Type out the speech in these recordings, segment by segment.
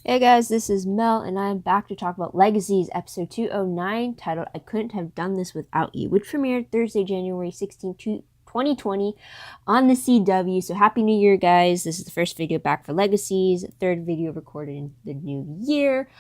Hey guys, this is Mel, and I'm back to talk about Legacies, episode 209, titled I Couldn't Have Done This Without You, which premiered Thursday, January 16th, 2020 on the CW. So happy New Year, guys. This is the first video back for Legacies, third video recorded in the new year.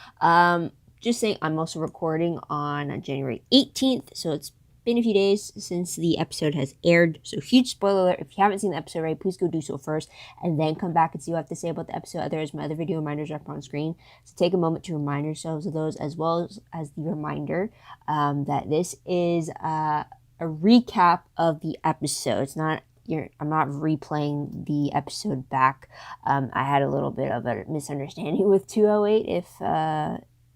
Just saying, I'm also recording on January 18th, so it's been a few days since the episode has aired. So huge spoiler alert. If you haven't seen the episode already, please go do so first and then come back and see what I have to say about the episode. Otherwise, my other video reminders are up on screen. So take a moment to remind yourselves of those, as well as the reminder that this is a recap of the episode. It's not I'm not replaying the episode back. I had a little bit of a misunderstanding with 208,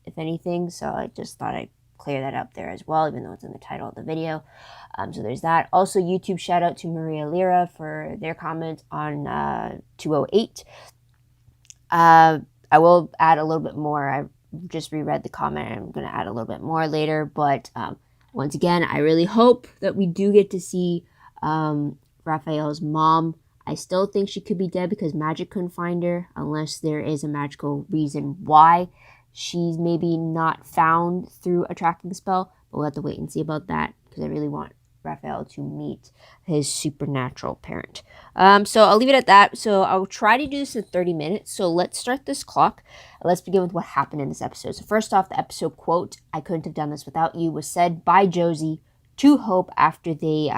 if anything. So I just thought I'd clear that up there as well, even though it's in the title of the video. So there's that. Also, YouTube shout out to Maria Lira for their comment on 208. I will add a little bit more. I just reread the comment. I'm going to add a little bit more later. But once again, I really hope that we do get to see Raphael's mom. I still think she could be dead because magic couldn't find her, unless there is a magical reason why she's maybe not found through a tracking spell, but we'll have to wait and see about that because I really want Raphael to meet his supernatural parent. So I'll leave it at that. So I'll try to do this in 30 minutes. So let's start this clock. Let's begin with what happened in this episode. So first off, the episode quote, "I couldn't have done this without you," was said by Josie to Hope after they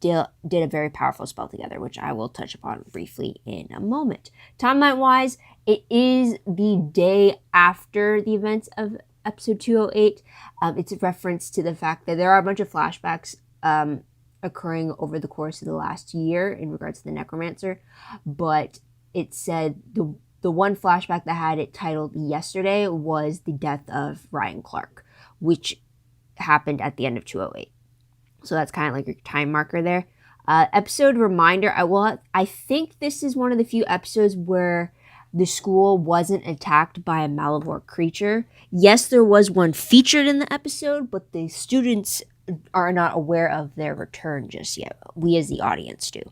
did a very powerful spell together, which I will touch upon briefly in a moment. Timeline-wise, it is the day after the events of episode 208. It's a reference to the fact that there are a bunch of flashbacks occurring over the course of the last year in regards to the Necromancer, but it said the one flashback that had it titled yesterday was the death of Ryan Clark, which happened at the end of 208. So that's kind of like your time marker there. Episode reminder, I think this is one of the few episodes where the school wasn't attacked by a Malivore creature. Yes, there was one featured in the episode, but the students are not aware of their return just yet. We as the audience do.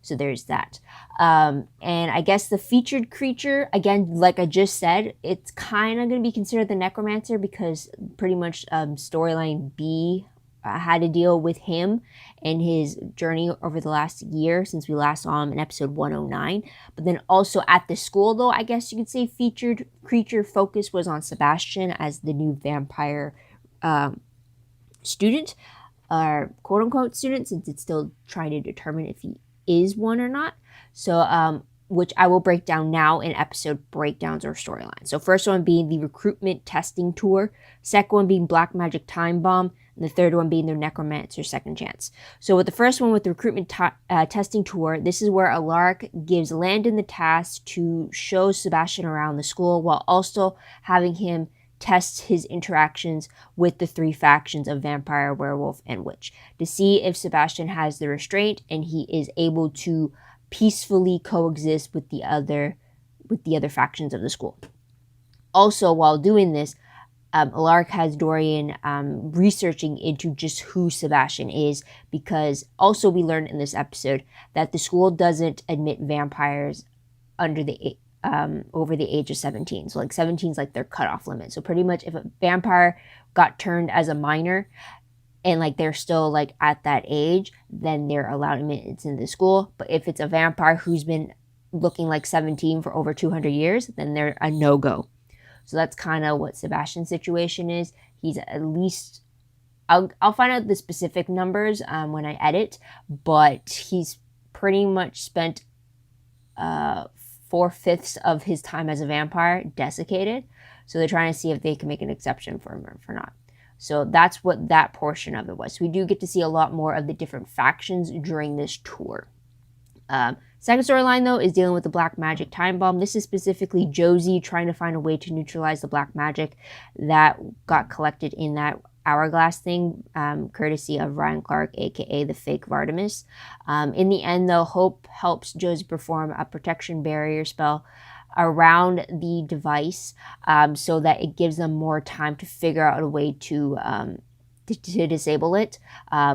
So there's that. And I guess the featured creature, again, like I just said, it's kind of going to be considered the Necromancer because pretty much storyline B had to deal with him and his journey over the last year since we last saw him in episode 109. But then also at the school, though, I guess you could say featured creature focus was on Sebastian as the new vampire student, or quote-unquote student, since it's still trying to determine if he is one or not. So, which I will break down now in episode breakdowns or storylines. So first one being the recruitment testing tour, second one being Black Magic Time Bomb, and the third one being the Necromancer Second Chance. So with the first one, with the recruitment testing tour, this is where Alaric gives Landon the task to show Sebastian around the school while also having him test his interactions with the three factions of vampire, werewolf, and witch to see if Sebastian has the restraint and he is able to peacefully coexist with the other factions of the school. Also, while doing this, Alaric has Dorian researching into just who Sebastian is, because also we learned in this episode that the school doesn't admit vampires under the over the age of 17. So like 17 is like their cutoff limit. So pretty much if a vampire got turned as a minor and like they're still like at that age, then they're allowed admittance into the school. But if it's a vampire who's been looking like 17 for over 200 years, then they're a no-go. So that's kind of what Sebastian's situation is. He's at least, I'll find out the specific numbers when I edit, but he's pretty much spent 4/5 of his time as a vampire desiccated. So they're trying to see if they can make an exception for him or for not. So that's what that portion of it was. So we do get to see a lot more of the different factions during this tour. Second storyline, though, is dealing with the Black Magic Time Bomb. This is specifically Josie trying to find a way to neutralize the black magic that got collected in that Hourglass thing, courtesy of Ryan Clark, aka the fake Vardamus. In the end, though, Hope helps Josie perform a protection barrier spell around the device so that it gives them more time to figure out a way to disable it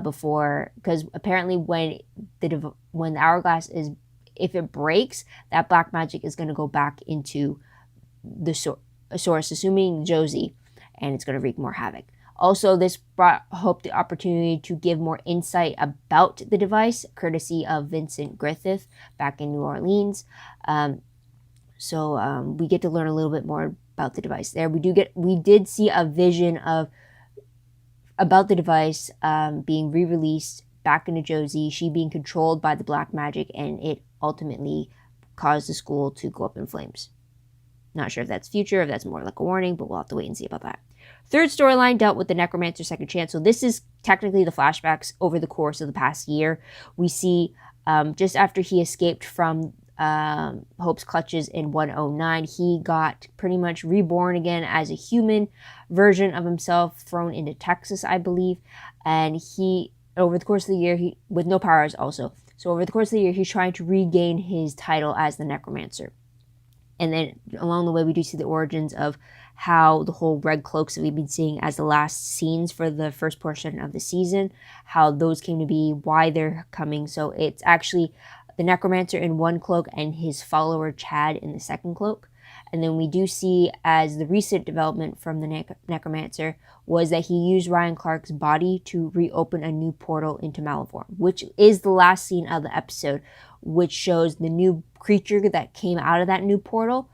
before, because apparently when the Hourglass is, if it breaks, that black magic is going to go back into the source, assuming Josie, and it's going to wreak more havoc. Also, this brought Hope the opportunity to give more insight about the device, courtesy of Vincent Griffith back in New Orleans. So we get to learn a little bit more about the device there. We did see a vision about the device being re-released back into Josie, she being controlled by the black magic, and it ultimately caused the school to go up in flames. Not sure if that's future, if that's more like a warning, but we'll have to wait and see about that. Third storyline dealt with the Necromancer second chance. So this is technically the flashbacks over the course of the past year. We see just after he escaped from Hope's clutches in 109, he got pretty much reborn again as a human version of himself, thrown into Texas, I believe. And he, over the course of the year, with no powers also. So over the course of the year, he's trying to regain his title as the Necromancer. And then along the way, we do see the origins of how the whole red cloaks that we've been seeing as the last scenes for the first portion of the season, how those came to be, why they're coming. So it's actually the Necromancer in one cloak and his follower Chad in the second cloak. And then we do see, as the recent development from the Necromancer was that he used Ryan Clark's body to reopen a new portal into Malevorn, which is the last scene of the episode, which shows the new creature that came out of that new portal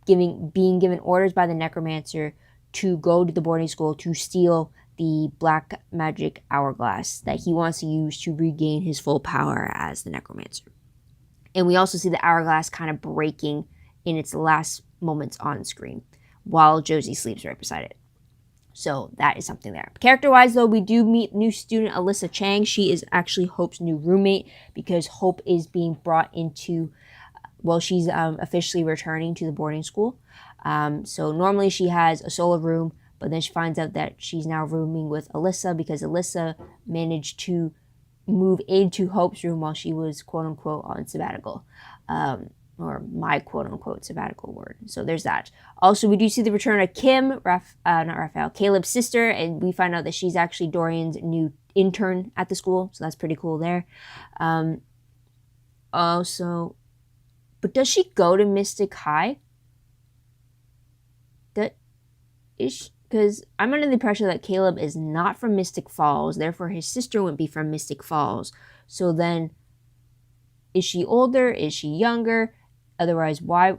being given orders by the Necromancer to go to the boarding school to steal the black magic hourglass that he wants to use to regain his full power as the Necromancer. And we also see the hourglass kind of breaking in its last moments on screen while Josie sleeps right beside it. So that is something there. Character-wise, though, we do meet new student Alyssa Chang. She is actually Hope's new roommate because Hope is being brought into, she's officially returning to the boarding school. So normally she has a solo room, but then she finds out that she's now rooming with Alyssa because Alyssa managed to move into Hope's room while she was quote-unquote on sabbatical. Or my quote-unquote sabbatical word. So there's that. Also, we do see the return of Kim, Caleb's sister, and we find out that she's actually Dorian's new intern at the school. So that's pretty cool there. Also, but does she go to Mystic High? Because I'm under the impression that Caleb is not from Mystic Falls, therefore his sister wouldn't be from Mystic Falls. So then, is she older? Is she younger? Otherwise, why?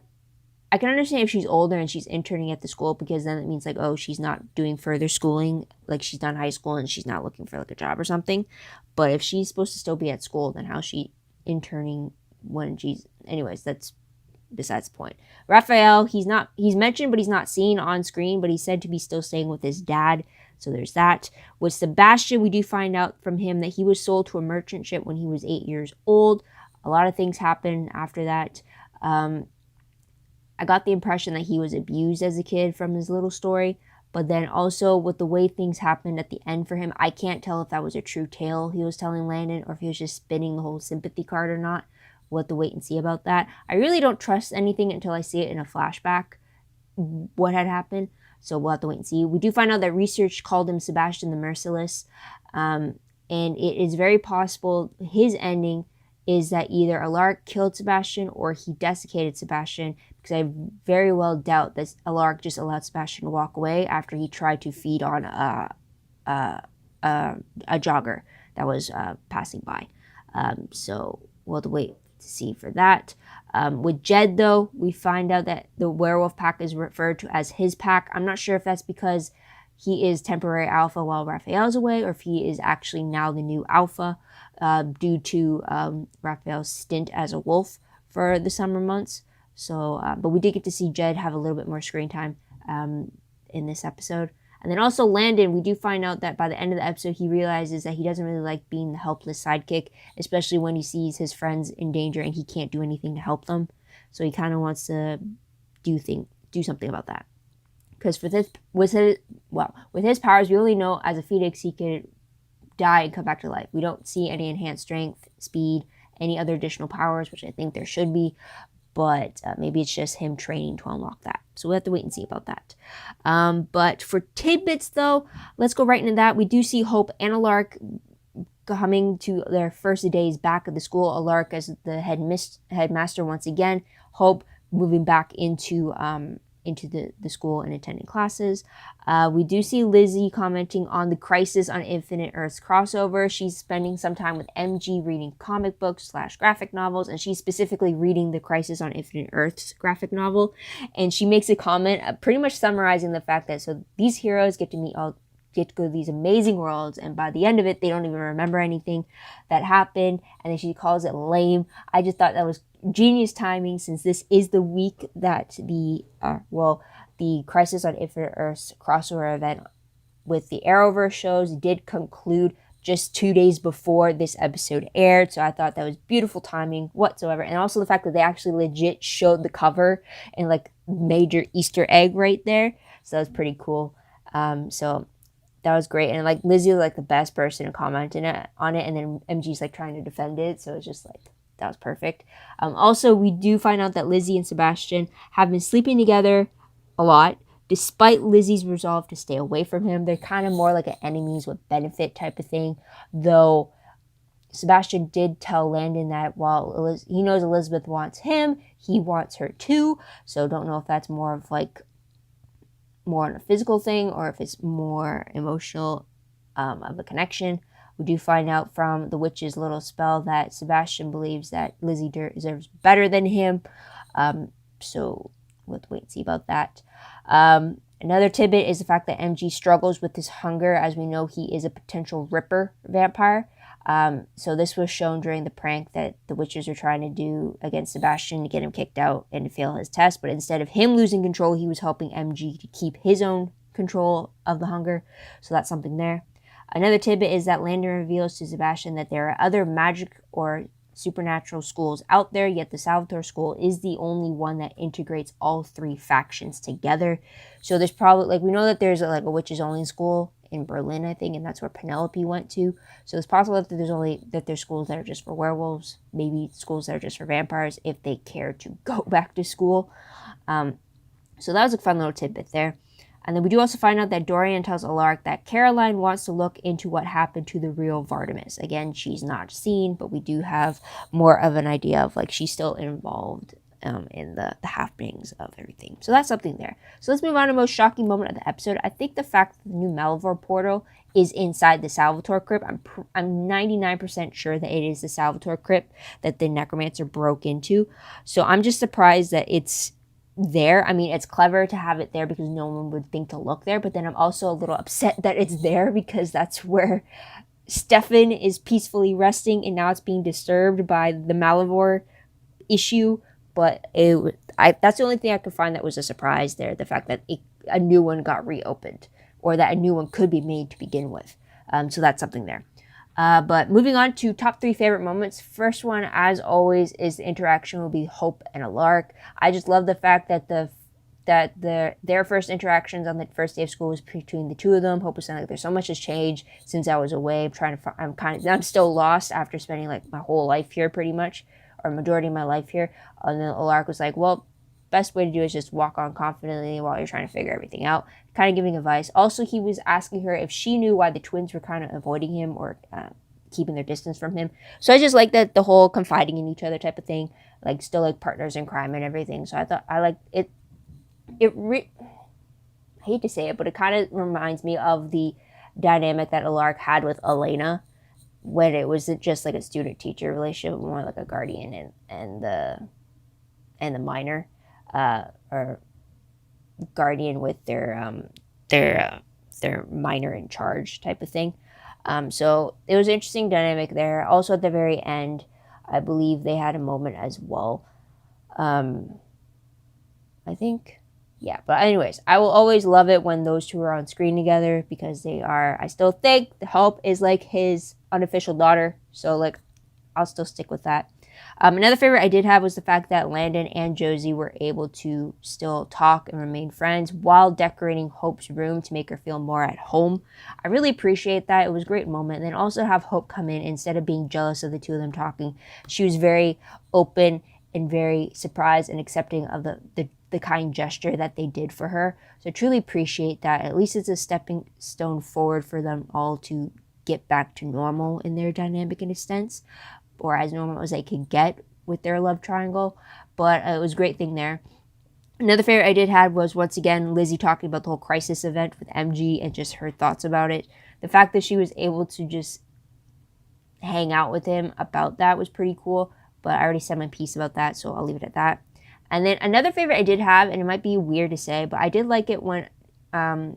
I can understand if she's older and she's interning at the school, because then it means like, oh, she's not doing further schooling, like she's done high school and she's not looking for like a job or something. But if she's supposed to still be at school, then how's she interning when she's... Anyways, that's besides the point. Raphael, he's mentioned, but he's not seen on screen, but he's said to be still staying with his dad. So there's that. With Sebastian, we do find out from him that he was sold to a merchant ship when he was 8 years old. A lot of things happened after that. I got the impression that he was abused as a kid from his little story, but then also with the way things happened at the end for him, I can't tell if that was a true tale he was telling Landon or if he was just spinning the whole sympathy card or not. We'll have to wait and see about that. I really don't trust anything until I see it in a flashback, what had happened, so we'll have to wait and see. We do find out that research called him Sebastian the Merciless, and it is very possible his ending is that either Alaric killed Sebastian or he desiccated Sebastian, because I very well doubt that Alaric just allowed Sebastian to walk away after he tried to feed on a jogger that was passing by. So we'll have to wait to see for that. With Jed, though, we find out that the werewolf pack is referred to as his pack. I'm not sure if that's because he is temporary alpha while Raphael's away, or if he is actually now the new alpha due to Raphael's stint as a wolf for the summer months. So, but we did get to see Jed have a little bit more screen time in this episode. And then also Landon, we do find out that by the end of the episode, he realizes that he doesn't really like being the helpless sidekick, especially when he sees his friends in danger and he can't do anything to help them. So he kind of wants to do something about that. Because with his powers, we only know as a Phoenix he could die and come back to life. We don't see any enhanced strength, speed, any other additional powers, which I think there should be. But maybe it's just him training to unlock that. So we'll have to wait and see about that. But for tidbits, though, let's go right into that. We do see Hope and Alaric coming to their first days back at the school. Alaric as the headmaster once again. Hope moving back into into the school and attending classes. We do see Lizzie commenting on the Crisis on Infinite Earths crossover. She's spending some time with MG reading comic books / graphic novels, and she's specifically reading the Crisis on Infinite Earths graphic novel. And she makes a comment pretty much summarizing the fact that so these heroes get to go to these amazing worlds, and by the end of it, they don't even remember anything that happened, and then she calls it lame. I just thought that was genius timing, since this is the week that the Crisis on Infinite Earths crossover event with the Arrowverse shows did conclude just 2 days before this episode aired, so I thought that was beautiful timing whatsoever. And also the fact that they actually legit showed the cover and like major Easter egg right there, so that was pretty cool. So that was great, and like Lizzie was like the best person to comment on it, and then MG's like trying to defend it, so it's just like that was perfect. Also, we do find out that Lizzie and Sebastian have been sleeping together a lot, despite Lizzie's resolve to stay away from him. They're kind of more like an enemies with benefit type of thing, though Sebastian did tell Landon that while he knows Elizabeth wants him, he wants her too, so don't know if that's more of like more on a physical thing or if it's more emotional of a connection. We do find out from the witch's little spell that Sebastian believes that Lizzie deserves better than him, so we'll have to wait and see about that. Another tidbit is the fact that MG struggles with his hunger. As we know, he is a potential Ripper vampire. So this was shown during the prank that the witches were trying to do against Sebastian to get him kicked out and to fail his test. But instead of him losing control, he was helping MG to keep his own control of the hunger. So that's something there. Another tidbit is that Landon reveals to Sebastian that there are other magic or supernatural schools out there, yet the Salvatore school is the only one that integrates all three factions together. So there's probably, like, we know that there's a witches only school in Berlin, I think, and that's where Penelope went to. So it's possible that there's schools that are just for werewolves, maybe schools that are just for vampires if they care to go back to school. So that was a fun little tidbit there. And then we do also find out that Dorian tells Alaric that Caroline wants to look into what happened to the real Vardamus. Again, she's not seen, but we do have more of an idea of like she's still involved in the happenings of everything. So that's something there. So let's move on to the most shocking moment of the episode. I think the fact that the new Malivore portal is inside the Salvatore crypt. I'm 99% sure that it is the Salvatore crypt that the Necromancer broke into. So I'm just surprised that it's there. I mean, it's clever to have it there because no one would think to look there, but then I'm also a little upset that it's there because that's where Stefan is peacefully resting, and now it's being disturbed by the Malivore issue. But that's the only thing I could find that was a surprise there, the fact that a new one got reopened, or that a new one could be made to begin with. So that's something there. But moving on to top 3 favorite moments. First one, as always, is the interaction will be Hope and Alaric. I just love the fact that their first interactions on the first day of school was between the two of them. Hope was saying like, "There's so much has changed since I was away. I'm still lost after spending like my whole life here, pretty much, or majority of my life here." And then Alaric was like, "Well, best way to do is just walk on confidently while you're trying to figure everything out," kind of giving advice. Also, he was asking her if she knew why the twins were kind of avoiding him or keeping their distance from him. So I just like that the whole confiding in each other type of thing, like still like partners in crime and everything. So I thought I liked it. I hate to say it, but it kind of reminds me of the dynamic that Alaric had with Elena when it wasn't just like a student-teacher relationship, more like a guardian and the minor. Or guardian with their minor in charge type of thing. So it was an interesting dynamic there. Also at the very end, I believe they had a moment as well. I think, yeah. But anyways, I will always love it when those two are on screen together because I still think the Hope is like his unofficial daughter. So like, I'll still stick with that. Another favorite I did have was the fact that Landon and Josie were able to still talk and remain friends while decorating Hope's room to make her feel more at home. I really appreciate that. It was a great moment. And then also have Hope come in, instead of being jealous of the two of them talking, she was very open and very surprised and accepting of the kind gesture that they did for her. So I truly appreciate that. At least it's a stepping stone forward for them all to get back to normal in their dynamic in a sense, or as normal as they could get with their love triangle. But it was a great thing there. Another favorite I did have was, once again, Lizzie talking about the whole crisis event with MG and just her thoughts about it. The fact that she was able to just hang out with him about that was pretty cool, but I already said my piece about that, so I'll leave it at that. And then another favorite I did have, and it might be weird to say, but I did like it when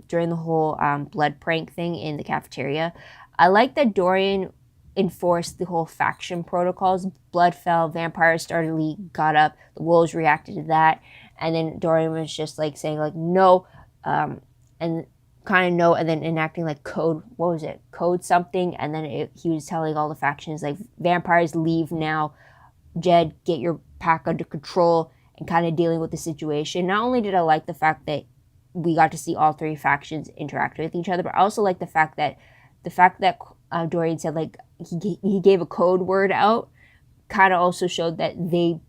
during the whole blood prank thing in the cafeteria. I like that Dorian enforced the whole faction protocols. Blood fell, vampires started got up, the wolves reacted to that, and then Dorian was just like saying like no, and kind of no, and then enacting like code something, and then he was telling all the factions like vampires leave now, Jed, get your pack under control, and kind of dealing with the situation. Not only did I like the fact that we got to see all three factions interact with each other, but I also like the fact that Dorian said like he gave a code word out, kind of also showed that they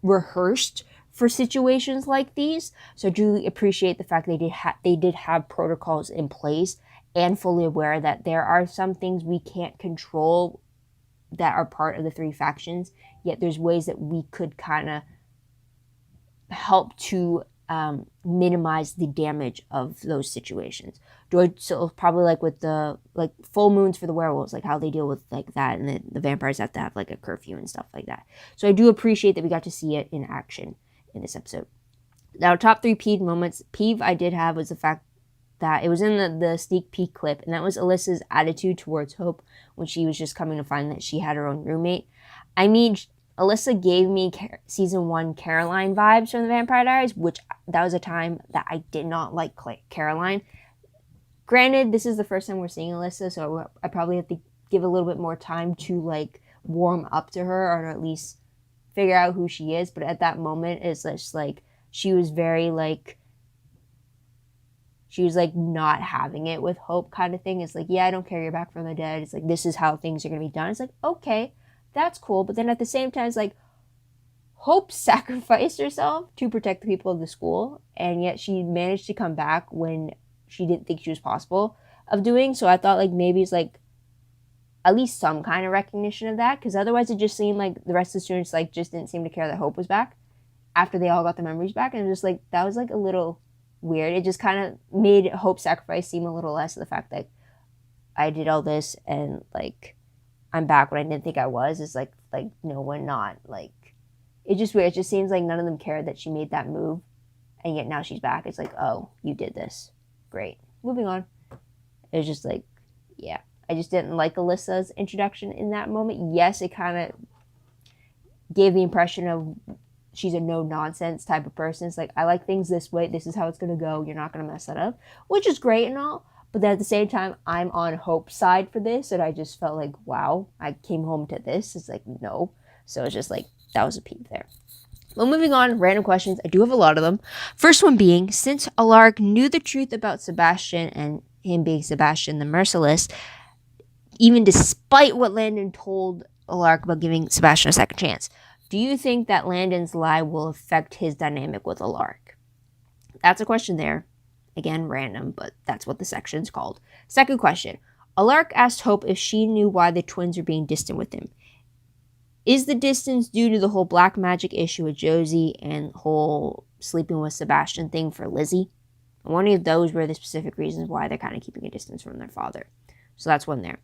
rehearsed for situations like these. So I do appreciate the fact they did have protocols in place, and fully aware that there are some things we can't control that are part of the three factions, yet there's ways that we could kind of help to minimize the damage of those situations. So probably like with the like full moons for the werewolves, like how they deal with like that, and then the vampires have to have like a curfew and stuff like that. So I do appreciate that we got to see it in action in this episode. Now, top 3 peeve moments. Peeve I did have was the fact that it was in the sneak peek clip, and that was Alyssa's attitude towards Hope when she was just coming to find that she had her own roommate. I mean, Alyssa gave me season 1 Caroline vibes from the Vampire Diaries, which that was a time that I did not like Caroline. Granted, this is the first time we're seeing Alyssa, so I probably have to give a little bit more time to like warm up to her, or at least figure out who she is. But at that moment, it's just like she was very like, she was like not having it with Hope kind of thing. It's like, yeah, I don't care, you're back from the dead. It's like, this is how things are going to be done. It's like, okay, that's cool. But then at the same time, it's like, Hope sacrificed herself to protect the people of the school, and yet she managed to come back when she didn't think she was possible of doing. So I thought like maybe it's like at least some kind of recognition of that, because otherwise it just seemed like the rest of the students like just didn't seem to care that Hope was back after they all got their memories back, and just like that was like a little weird. It just kind of made Hope's sacrifice seem a little less of the fact that I did all this and like I'm back when I didn't think I was. It's like no, we're not. Like it's just weird. It just seems like none of them cared that she made that move, and yet now she's back. It's like, oh, you did this, great, moving on. It was just like, yeah, I just didn't like Alyssa's introduction in that moment. Yes, it kind of gave the impression of she's a no-nonsense type of person. It's like, I like things this way. This is how it's going to go. You're not going to mess that up, which is great and all. But then at the same time, I'm on Hope's side for this. And I just felt like, wow, I came home to this. It's like, no. So it's just like, that was a peeve there. Well, moving on, random questions. I do have a lot of them. First one being, since Alaric knew the truth about Sebastian and him being Sebastian the Merciless, even despite what Landon told Alaric about giving Sebastian a second chance, do you think that Landon's lie will affect his dynamic with Alaric? That's a question there. Again, random, but that's what the section's called. Second question. Alaric asked Hope if she knew why the twins were being distant with him. Is the distance due to the whole black magic issue with Josie and whole sleeping with Sebastian thing for Lizzie? I'm wondering if those were the specific reasons why they're kind of keeping a distance from their father. So that's one there.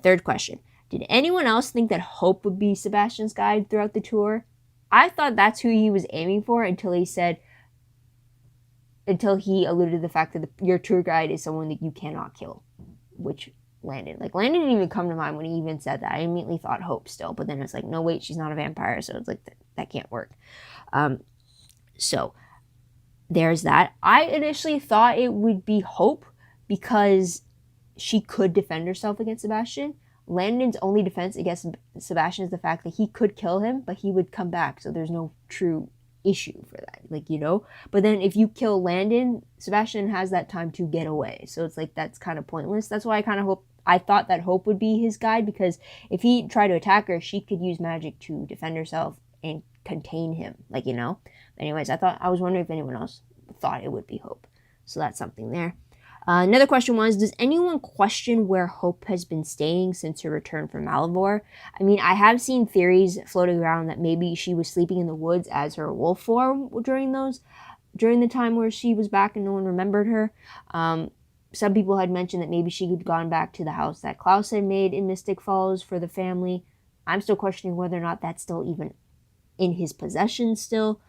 Third question. Did anyone else think that Hope would be Sebastian's guide throughout the tour? I thought that's who he was aiming for until he alluded to the fact that your tour guide is someone that you cannot kill, which Landon didn't even come to mind when he even said that. I immediately thought Hope still, but then it's like, no, wait, she's not a vampire, so it's like that can't work. So there's that. I initially thought it would be Hope because she could defend herself against Sebastian. Landon's only defense against Sebastian is the fact that he could kill him, but he would come back, so there's no true issue for that, but then if you kill Landon, Sebastian has that time to get away, so it's like that's kind of pointless. That's why I thought that Hope would be his guide, because if he tried to attack her, she could use magic to defend herself and contain him, anyways. I was wondering if anyone else thought it would be Hope, so that's something there. Another question was, does anyone question where Hope has been staying since her return from Malivore? I mean, I have seen theories floating around that maybe she was sleeping in the woods as her wolf form during those during the time where she was back and no one remembered her. Some people had mentioned that maybe she had gone back to the house that Klaus had made in Mystic Falls for the family. I'm still questioning whether or not that's still even in his possession still.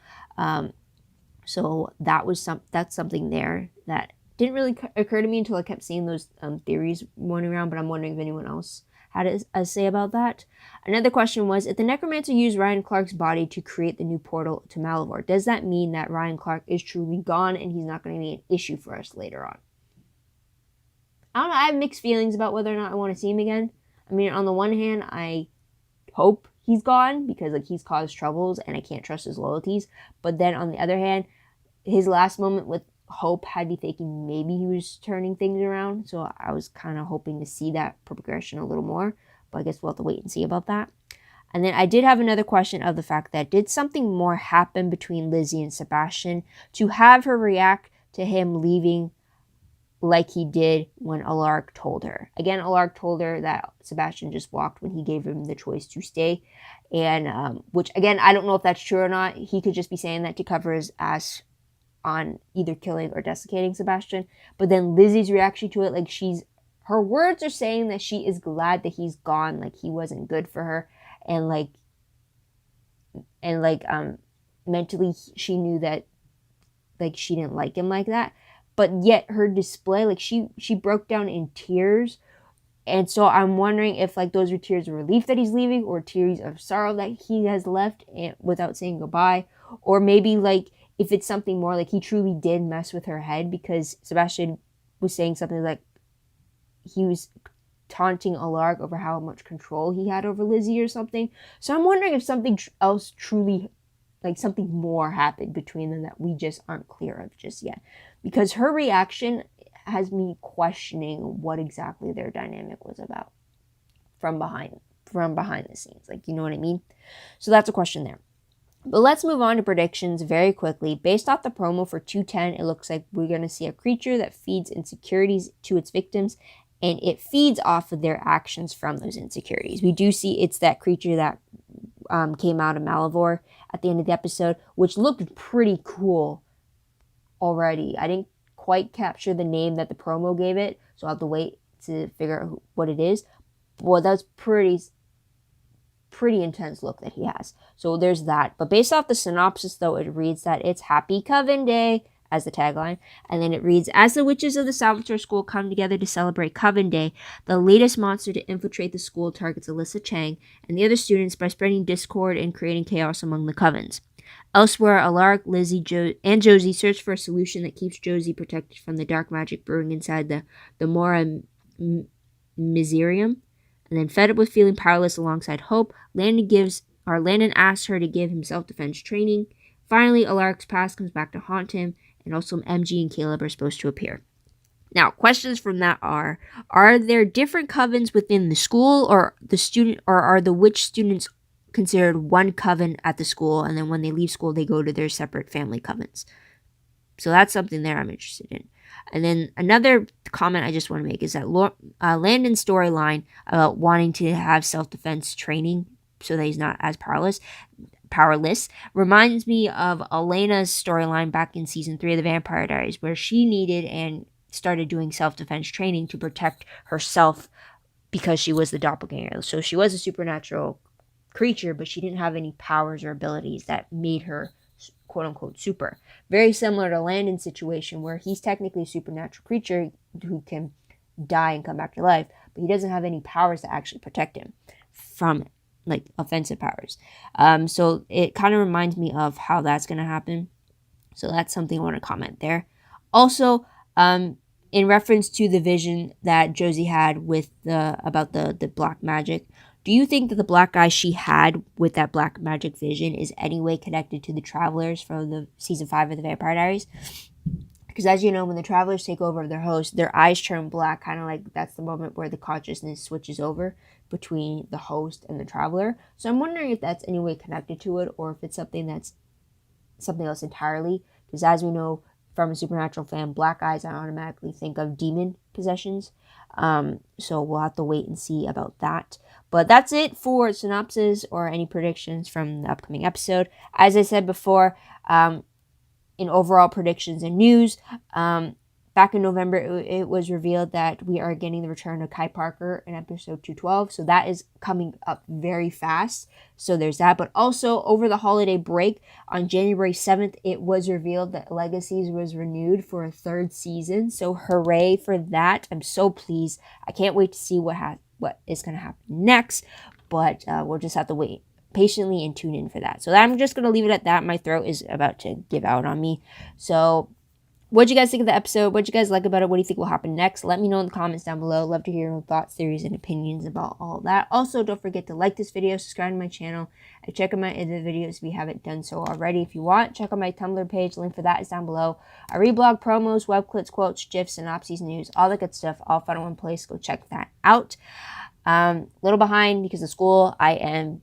So that's something there that didn't really occur to me until I kept seeing those theories running around, but I'm wondering if anyone else had a say about that. Another question was, if the Necromancer used Ryan Clark's body to create the new portal to Malivore, does that mean that Ryan Clark is truly gone and he's not going to be an issue for us later on? I don't know, I have mixed feelings about whether or not I want to see him again. I mean, on the one hand, I hope he's gone because like he's caused troubles and I can't trust his loyalties. But then on the other hand, his last moment with Hope had me thinking maybe he was turning things around. So I was kind of hoping to see that progression a little more. But I guess we'll have to wait and see about that. And then I did have another question of the fact that did something more happen between Lizzie and Sebastian to have her react to him leaving like he did when Alaric told her. Again, Alaric told her that Sebastian just walked when he gave him the choice to stay. And which, again, I don't know if that's true or not. He could just be saying that to cover his ass on either killing or desiccating Sebastian. But then Lizzie's reaction to it, like her words are saying that she is glad that he's gone, like he wasn't good for her. And mentally she knew that like she didn't like him like that. But yet her display, like she broke down in tears. And so I'm wondering if like those were tears of relief that he's leaving or tears of sorrow that he has left without saying goodbye. Or maybe like if it's something more like he truly did mess with her head because Sebastian was saying something like he was taunting Alaric over how much control he had over Lizzie or something. So I'm wondering if something else truly, like something more happened between them that we just aren't clear of just yet. Because her reaction has me questioning what exactly their dynamic was about from behind the scenes. Like, you know what I mean? So that's a question there. But let's move on to predictions very quickly. Based off the promo for 210, it looks like we're going to see a creature that feeds insecurities to its victims, and it feeds off of their actions from those insecurities. We do see it's that creature that came out of Malivore at the end of the episode, which looked pretty cool already. I didn't quite capture the name that the promo gave it, so I'll have to wait to figure out what it is. Well, that's pretty intense look that he has. So there's that. But based off the synopsis, though, it reads that it's Happy Coven Day as the tagline. And then it reads, as the witches of the Salvatore School come together to celebrate Coven Day, the latest monster to infiltrate the school targets Alyssa Chang and the other students by spreading discord and creating chaos among the covens. Elsewhere, Alaric, Lizzie, and Josie search for a solution that keeps Josie protected from the dark magic brewing inside the Mora Miserium. And then, fed up with feeling powerless alongside Hope, Landon asks her to give him self-defense training. Finally, Alaric's past comes back to haunt him, and also MG and Caleb are supposed to appear. Now, questions from that are there different covens within the school, or are the witch students considered one coven at the school, and then when they leave school, they go to their separate family covens? So that's something there I'm interested in. And then another comment I just want to make is that Landon's storyline about wanting to have self-defense training so that he's not as powerless reminds me of Elena's storyline back in season 3 of the Vampire Diaries, where she needed and started doing self-defense training to protect herself because she was the doppelganger. So she was a supernatural creature, but she didn't have any powers or abilities that made her quote-unquote super. Very similar to Landon's situation, where he's technically a supernatural creature who can die and come back to life, but he doesn't have any powers to actually protect him from like offensive powers. So it kind of reminds me of how that's going to happen. So that's something I want to comment there. Also, in reference to the vision that Josie had with about the black magic, do you think that the black eye she had with that black magic vision is any way connected to the Travelers from the season 5 of the Vampire Diaries? Because as you know, when the Travelers take over their host, their eyes turn black, kind of like that's the moment where the consciousness switches over between the host and the Traveler. So I'm wondering if that's any way connected to it, or if it's something that's something else entirely. Because as we know from a Supernatural fan, black eyes, I automatically think of demon possessions. So we'll have to wait and see about that. But that's it for synopsis or any predictions from the upcoming episode. As I said before, in overall predictions and news, back in November, it was revealed that we are getting the return of Kai Parker in episode 212. So that is coming up very fast. So there's that. But also over the holiday break on January 7th, it was revealed that Legacies was renewed for a 3rd season. So hooray for that. I'm so pleased. I can't wait to see what is going to happen next. But we'll just have to wait patiently and tune in for that. So I'm just going to leave it at that. My throat is about to give out on me. So what'd you guys think of the episode? What'd you guys like about it? What do you think will happen next? Let me know in the comments down below. Love to hear your own thoughts, theories, and opinions about all that. Also, don't forget to like this video, subscribe to my channel, and check out my other videos if you haven't done so already. If you want, check out my Tumblr page. Link for that is down below. I reblog promos, web clips, quotes, GIFs, synopses, news, all that good stuff, all found in one place. Go check that out. Little behind because of school. I am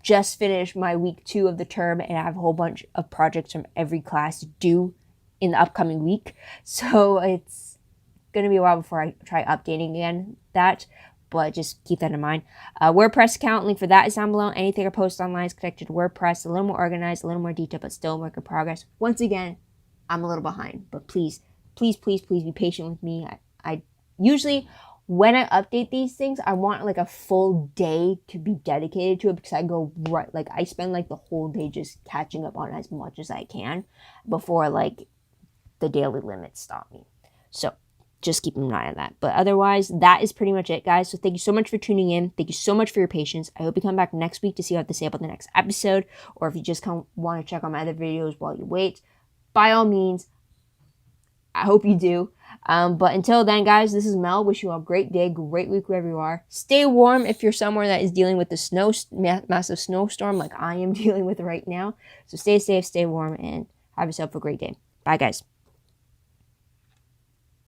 just finished my week 2 of the term, and I have a whole bunch of projects from every class due in the upcoming week. So it's going to be a while before I try updating again that, but just keep that in mind. WordPress account, link for that is down below. Anything I post online is connected to WordPress, a little more organized, a little more detailed, but still a work in progress. Once again, I'm a little behind, but please, please, please, please be patient with me. I usually, when I update these things, I want like a full day to be dedicated to it because I go right, like I spend like the whole day just catching up on as much as I can before like the daily limits stop me. So just keep an eye on that. But otherwise, that is pretty much it, guys. So thank you so much for tuning in. Thank you so much for your patience. I hope you come back next week to see what I have to say about the next episode. Or if you just want to check out my other videos while you wait, by all means, I hope you do. But until then, guys, this is Mel. Wish you all a great day, great week wherever you are. Stay warm if you're somewhere that is dealing with the massive snowstorm like I am dealing with right now. So stay safe, stay warm, and have yourself a great day. Bye, guys.